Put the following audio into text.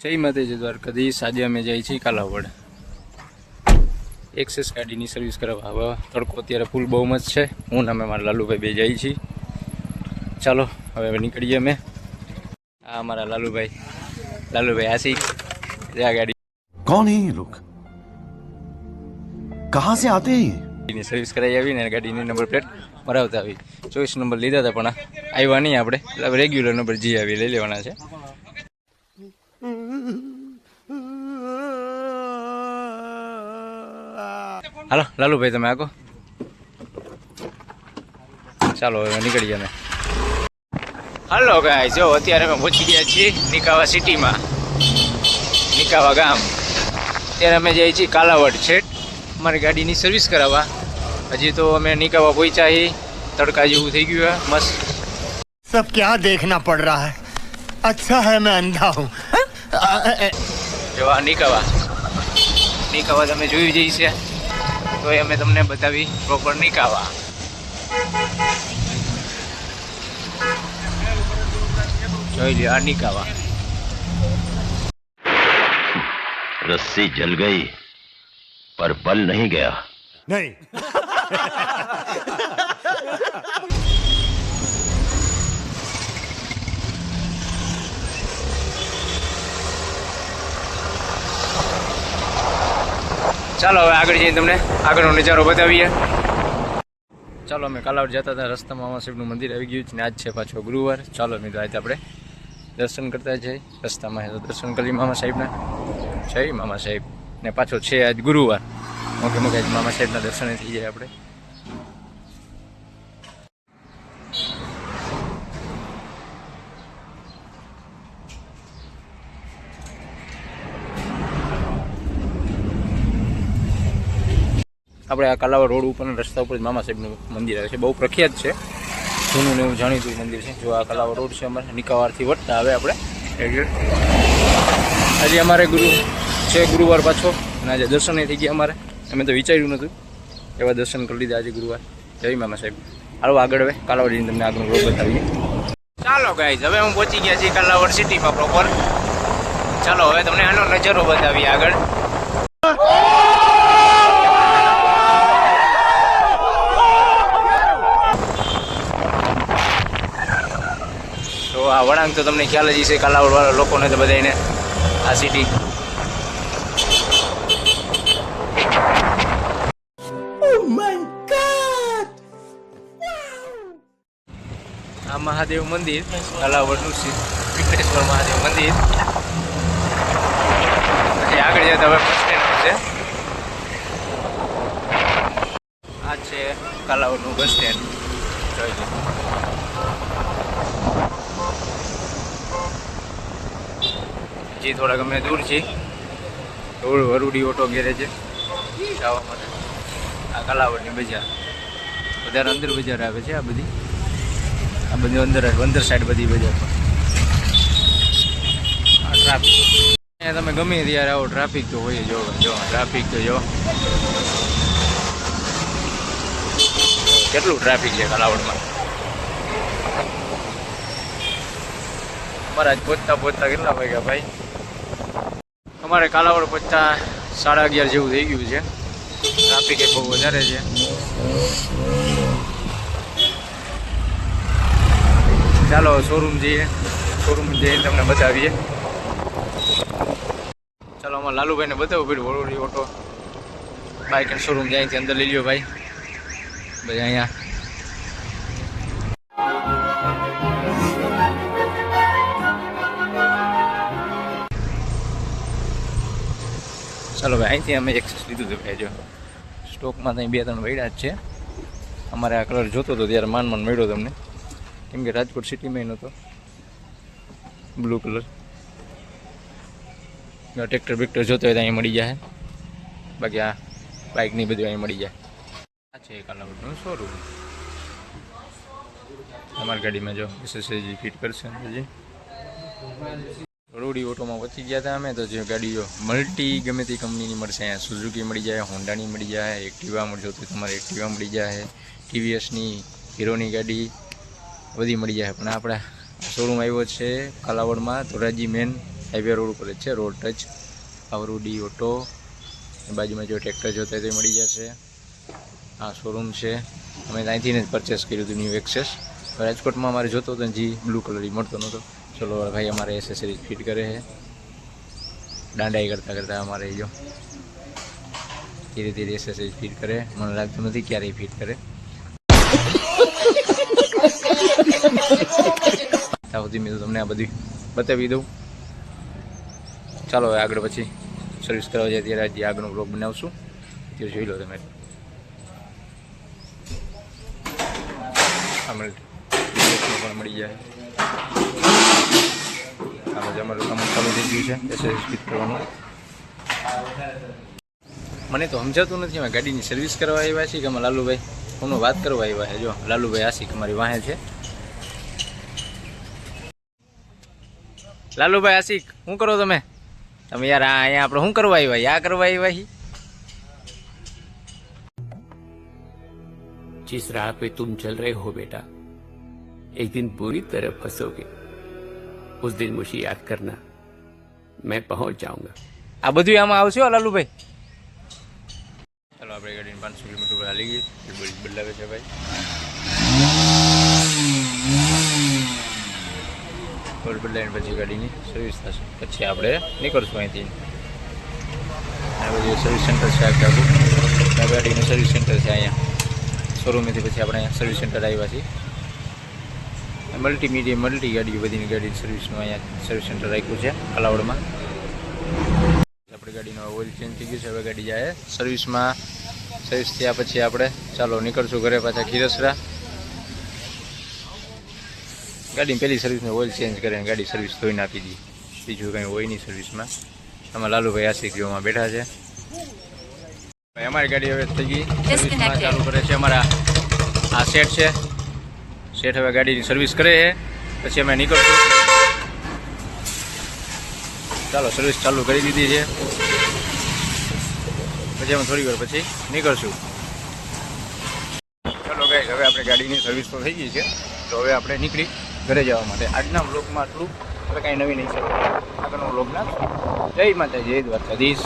જય માતાજી દ્વારકાધીશ। આજે અમે જઈએ છીએ કાલાવડ એક્સેસ ગાડીની સર્વિસ કરાવવા। હવે તડકો અત્યારે ફૂલ બહુ મસ્ત છે। હું ને અમે મારા લાલુભાઈ બે જઈએ છીએ। ચાલો હવે નીકળીએ અમે। આ અમારા લાલુભાઈ આશિક આ ગાડી। कौन है ये लोग? कहाँ से आते हैं? ગાડીની સર્વિસ કરાવી આવીને ગાડીની નંબર પ્લેટ મરાવતા આવી। 24 નંબર લીધા હતા પણ આવ્યા નહીં આપણે, એટલે રેગ્યુલર નંબર જી આવી લઈ લેવાના છે। હાલો લાલુભાઈ તમે આગો, ચાલો હવે નીકળીએ અમે। હાલો ગાઈસ, જો અત્યારે અમે પહોંચી ગયા છીએ નિકાવા સિટીમાં, નિકાવા ગામ। અત્યારે અમે જઈએ છીએ કાલાવડ છેટ અમારી ગાડીની સર્વિસ કરાવવા। હજી તો અમે નિકાવા પહોંચ્યા છીએ, તડકા જેવું થઈ ગયું છે મસ્ત। सब क्या देखना पड़ रहा है? अच्छा है मैं अंधा हूँ। જો આ નિકાવા તમે જોઈ જઈ છે તો એ અમે તમને બતાવી પ્રોપર નિકાવા। જોઈ લ્યો આ નિકાવા। रस्सी जल गई पर बल नहीं गया। नहीं। ચાલો હવે આગળ જઈને તમને આગળનો નજારો બતાવીએ। ચાલો અમે કાલાવડ જતા હતા, રસ્તામાં મામા સાહેબનું મંદિર આવી ગયું છે ને આજ છે પાછો ગુરુવાર। ચાલો મિત્રો આજે આપણે દર્શન કરતા જઈએ। રસ્તામાં તો દર્શન કરી મામા સાહેબના, જય મામા સાહેબ ને પાછો છે આજ ગુરુવાર, મોકે મોકે આજ મામા સાહેબના દર્શન થઈ જાય આપણે। આપણે આ કાલાવડ રોડ ઉપરના રસ્તા ઉપર જ મામા સાહેબનું મંદિર આવે છે, બહુ પ્રખ્યાત છે, જૂનું ને એવું જાણીતું મંદિર છે। જો આ કાલાવડ રોડ છે અમારે નિકાવારથી વટતા આવે આપણે રેગ્યુલર। આજે અમારે ગુરુવાર પાછો, અને આજે દર્શન થઈ ગયા અમારે, અમે તો વિચાર્યું નહોતું, એવા દર્શન કરી લીધા આજે ગુરુવાર। જય મામા સાહેબ। હાલો આગળ હવે કાલાવડ જઈને તમને આગળનો રોડ બતાવીએ। ચાલો ગાઈઝ, હવે હું પહોંચી ગયા છીએ કાલાવડ સિટીમાં પ્રોપર। ચાલો હવે તમને આનો નજારો બતાવીએ આગળ। તો આ વળાંક તો તમને ખ્યાલ જ છે કાલાવડ વાળા લોકોને તો બધાને, આ સિટી આ મહાદેવ મંદિર કાલાવડનું છે, વિઘ્નેશ્વર મહાદેવ મંદિર। પછી આગળ જતા હવે બસ સ્ટેન્ડ છે, આ છે કાલાવડનું બસ સ્ટેન્ડ। જોઈ લો જે થોડાક અમે દૂર છીએ, વરુડી ઓટો ગેરેજ જવા માટે। આ કાલાવડની બજાર, વધારે અંદર બજાર આવે છે, આ બધી અંદર સાઈડ બધી બજાર। આ ટ્રાફિક અહીંયા તમે ગમે ત્યારે આવો, ટ્રાફિક તો હોય જો ટ્રાફિક તો જો કેટલું ટ્રાફિક છે કાલાવડમાં। અમારા જ પહોંચતા કેટલા વાગ્યા ભાઈ? અમારે કાલાવડ પહોંચતા 11:30 જેવું થઈ ગયું છે, ટ્રાફિક એ બહુ વધારે છે। ચાલો શોરૂમ જઈને તમને બતાવીએ। ચાલો અમારા લાલુભાઈને બતાવવું પડ્યું, Vadodari auto bike and showroom જાય છે, અંદર લઈ લ્યો ભાઈ ભાઈ અહીંયા। ચાલો ભાઈ અહીંથી અમે એક્સેસ લીધું હતું ભાઈ, જો સ્ટોકમાં ત્યાં 2-3 વૈડા જ છે। અમારે આ કલર જોતો હતો ત્યારે માંડ મળ્યો તમને, કેમ કે રાજકોટ સિટીમાં નહોતો બ્લુ કલર। ટ્રેક્ટર બેક્ટર જોતો હોય તો અહીં મળી જાય, બાકી આ બાઇકની બધું અહીં મળી જાય। આ છે કાલાવડનું શોરૂમ, અમારી ગાડીમાં જો એસએસજી ફિટ કરશે હજી। રોડી ઓટોમાં પહોંચી ગયા હતા અમે, તો જે ગાડીઓ મલ્ટી ગમે તે કંપનીની મળશે અહીંયા, સુઝુકી મળી જાય, હોન્ડાની મળી જાય, એક્ટિવા મળજો તો તમારે એક્ટિવા મળી જાય, ટીવીએસની, હીરોની ગાડી બધી મળી જાય। પણ આપણે શોરૂમ આવ્યો છે કાલાવડમાં, ધોરાજી મેન હાઈવે રોડ ઉપર જ છે, રોડ ટચ આવરુડી ઓટો. બાજુમાં જો ટ્રેક્ટર જોતા હોય તો મળી જશે. આ શોરૂમ છે, અમે ત્યાંથી જ પરચેસ કર્યું હતું ન્યૂ એક્સેસ. રાજકોટમાં અમારે જોતો હતો જી બ્લુ કલર મળતો નહોતો. ચલો ભાઈ અમારે એસેસરીઝ ફિટ કરે છે. દાંડાઈ કરતાં કરતાં અમારે જો ધીરે ધીરે એસેસરીઝ ફિટ કરે. મને લાગતું નથી ક્યારેય ફિટ કરે. ત્યાં સુધી મેં તમને આ બધી બતાવી દઉં. ચાલો હવે આગળ પછી સર્વિસ કરવા જાય ત્યારે આજે આગળનો બ્લોગ બનાવશું. તે જોઈ લો તમે. પણ મળી જાય. અમારું કામ ચાલુ થઈ ગયું છે એસેસરીઝ ફિટ કરવાનું. મને તો સમજાતું નથી અમે ગાડીની સર્વિસ કરવા આવ્યા છીએ કે અમે લાલુભાઈ હું વાત કરવા આવ્યા છે. જો લાલુભાઈ આશિક અમારી વાહે છે. લાલુભાઈ આશિક શું કરો તમે યાર? અહીંયા આપણે શું કરવા આવ્યા? યા કરવા આવ્યા છીએ. जिस राह पे तुम चल रहे हो बेटा, एक दिन पूरी तरह फंसोगे. उस दिन मुझे याद करना, मैं पहुंच जाऊंगा. આ બધું આમાં આવશે હો લાલુભાઈ. ચાલો આપણે ગાડીને 500 કિલોમીટર પર હાલી ગઈ. બદલાવે છે ભાઈ. બદલાઈને પછી ગાડીની સર્વિસ થશે. પછી આપણે નીકળશું અહીંથી. આ બધું સર્વિસ સેન્ટર છે આખું. ગાડીનું સર્વિસ સેન્ટર છે અહીંયા શોરૂમેથી. પછી આપણે સર્વિસ સેન્ટર આવ્યા છીએ. મલ્ટી ગાડીઓ બધીની ગાડીની સર્વિસનું અહીંયા સર્વિસ સેન્ટર રાખ્યું છે કાલાવડમાં. આપણી ગાડીનો ઓઇલ ચેન્જ થઈ ગયું છે. હવે ગાડી જાય સર્વિસમાં. સર્વિસ થયા પછી આપણે ચાલો નીકળશું ઘરે પાછા ખીરસરા. ગાડીની પહેલી સર્વિસમાં ઓઇલ ચેન્જ કરીને ગાડી સર્વિસ ધોઈને આપી દઈએ. બીજું કંઈ હોય નહીં સર્વિસમાં. આમાં લાલુભાઈ આશિક જોવામાં બેઠા છે. અમારી ગાડી હવે થઈ ગઈ સર્વિસમાં ચાલુ કરે છે. અમારા આ સેટ છે. સેટ હવે ગાડીની સર્વિસ કરે છે. પછી અમે નીકળશું. ચાલો સર્વિસ ચાલુ કરી દીધી છે. પછી અમે થોડી વાર પછી નીકળશું. ચાલો ગાઈસ હવે આપણે ગાડીની સર્વિસ તો થઈ ગઈ છે. તો હવે આપણે નીકળી ઘરે જવા માટે. આજના બ્લોગમાં આટલું. હવે કાંઈ નવી નહીં છે આગળનો બ્લોગના. જય માતા જય દ્વારકાધીશ.